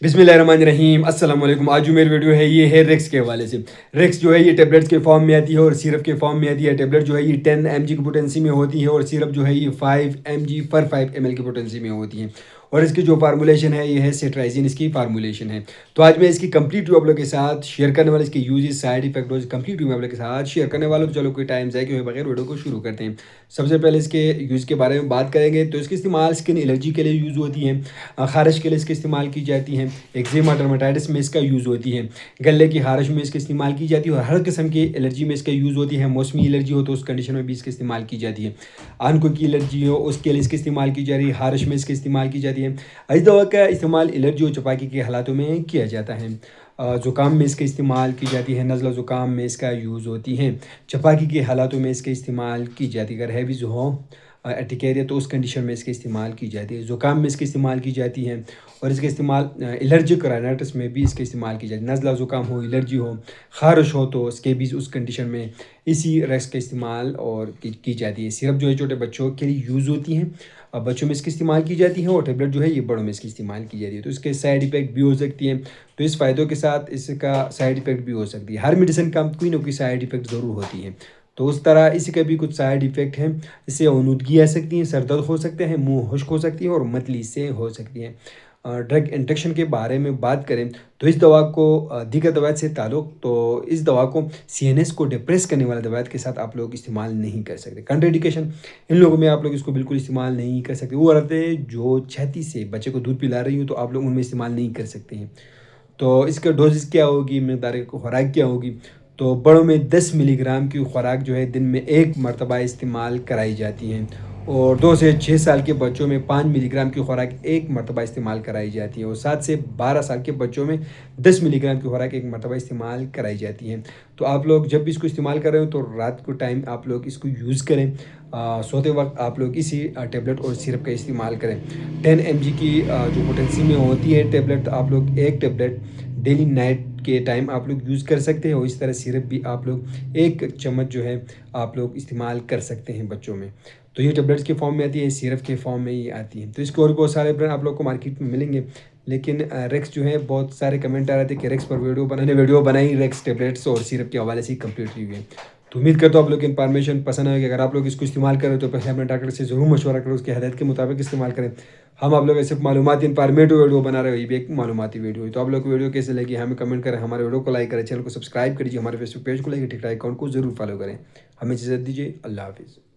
बिस्मिल्लाहिर्रहमानिर्रहीम अस्सलाम वालेकुम। आज जो मेरी वीडियो है ये है रेक्स के हवाले से। रेक्स जो है ये टेबलेट्स के फॉर्म में आती है और सिरप के फॉर्म में आती है। टेबलेट जो है ये 10 mg की पोटेंसी में होती है और सिरप जो है ये 5 mg पर 5 ml की पोटेंसी में होती है। और इसकी जो फार्मूलेशन है ये है सेट्राइजिन, इसकी फार्मूलेशन है। तो आज मैं इसकी कंप्लीट रिव्यू आप लोगों के साथ शेयर करने वाला, इसके यूजेस, साइड इफेक्ट और कंप्लीट रिव्यू आप लोगों के साथ शेयर करने वाला हूं। तो चलो कोई टाइम ज़ाया किए बगैर वीडियो को शुरू करते हैं। सबसे पहले इसके यूज़ के बारे में बात करेंगे। तो इसके इस्तेमाल स्किन एलर्जी के लिए यूज़ होती है, खारिश के लिए इसका इस्तेमाल की जाती है, एक्जिमा डर्मेटाइटिस में इसका यूज़ होती है, गले की खारिश में इसका इस्तेमाल की जाती है और हर किस्म की एलर्जी में इसका यूज़ होती है। मौसमी एलर्जी हो तो उस कंडीशन में भी इसका इस्तेमाल की जाती है। आंखों की एलर्जी हो उसके लिए इसका इस्तेमाल की जा रही है, खारिश में इसका इस्तेमाल की जाती है। इस दवा का इस्तेमाल एलर्जी और चपाकी के हालातों में किया जाता है। ज़ुकाम में इसका इस्तेमाल की जाती है, नज़ला ज़ुकाम में इसका यूज़ होती है, चपाकी के हालातों में इसका इस्तेमाल की जाती है। अगर हैवीज़ हो एटिकेरिया तो उस कंडीशन में इसका इस्तेमाल की जाती है। ज़ुकाम में इसका इस्तेमाल की जाती है और इसका इस्तेमाल एलर्जिक राइनाइटिस में भी इसका इस्तेमाल की जाती है। नज़ला ज़ुकाम हो, एलर्जी हो, खारिश हो तो स्केबीज़ उस कंडीशन में इसी रेक्स का इस्तेमाल और की जाती है। सिरप जो है छोटे बच्चों के लिए यूज़ होती हैं, बच्चों में इसकी इस्तेमाल की जाती है और टेबलेट जो है ये बड़ों में इसकी इस्तेमाल की जाती है। तो इसके साइड इफ़ेक्ट भी हो सकती हैं, तो इस फ़ायदों के साथ इसका साइड इफ़ेक्ट भी हो सकती है। हर मेडिसिन का कोई ना कोई साइड इफ़ेक्ट ज़रूर होती है। तो उस तरह इसी का भी कुछ साइड इफ़ेक्ट हैं। इससे आलूदगी आ सकती है, सर दर्द हो सकते हैं, मुँह खुश्क हो सकती है और मतली से हो सकती है। ड्रग इंटरेक्शन के बारे में बात करें तो इस दवा को दीगर दवात से ताल्लुक़, तो इस दवा को सीएनएस को डिप्रेस करने वाले दवात के साथ आप लोग इस्तेमाल नहीं कर सकते। कंट्राइंडिकेशन, इन लोगों में आप लोग इसको बिल्कुल इस्तेमाल नहीं कर सकते। वो औरतें जो छाती से बच्चे को दूध पिला रही हो तो आप लोग उनमें इस्तेमाल नहीं कर सकते हैं। तो इसका डोजेज़ क्या होगी, मकदार खुराक क्या होगी? तो बड़ों में 10 मिलीग्राम की खुराक जो है दिन में 1 मरतबा इस्तेमाल कराई जाती है और 2 से 6 साल के बच्चों में 5 मिलीग्राम की खुराक 1 मरतबा इस्तेमाल कराई जाती है और 7 से 12 साल के बच्चों में 10 मिलीग्राम की खुराक 1 मरतबा इस्तेमाल कराई जाती है। तो आप लोग जब भी इसको इस्तेमाल कर रहे हो तो रात को टाइम आप लोग इसको यूज़ करें। सोते वक्त आप लोग इसी टेबलेट और सिरप का इस्तेमाल करें। 10 mg की जो पोटेंसी में होती है टेबलेट, आप लोग एक टेबलेट डेली नाइट के टाइम आप लोग यूज़ कर सकते हैं और इस तरह सिरप भी आप लोग 1 चम्मच जो है आप लोग इस्तेमाल कर सकते हैं बच्चों में। तो ये टेबलेट्स के फॉर्म में आती है, सिरप के फॉर्म में ये आती है। तो इसके और भी बहुत सारे ब्रांड आप लोग को मार्केट में मिलेंगे, लेकिन रेक्स जो है बहुत सारे कमेंट आ रहे थे कि रेक्स पर वीडियो बनाई, रेक्स टेबलेट्स और सिरप के हवाले से कंप्लीट रिव्यू है। तो उम्मीद करता हूँ आप लोग की इन्फॉर्मेशन पसंद आएगी। अगर आप लोग इसको इस्तेमाल करें तो पहले अपने डॉक्टर से ज़रूर मशवरा करें, उसकी हदायत के मुताबिक इस्तेमाल करें। हम आप लोग ऐसे मालूमाती इन्फॉर्मेटिव वीडियो बना रहे हो, ये भी एक मालूमाती वीडियो है। तो आप लोग को वीडियो कैसे लगी हमें कमेंट करें, हमारे वीडियो को लाइक करें, चैनल को सब्सक्राइब करिए, हमारे फेसबुक पेज को लाइक, टिकटॉक अकाउंट को जरूर फॉलो करें। हमें इजाज़त दीजिए, अल्लाह हाफिज़।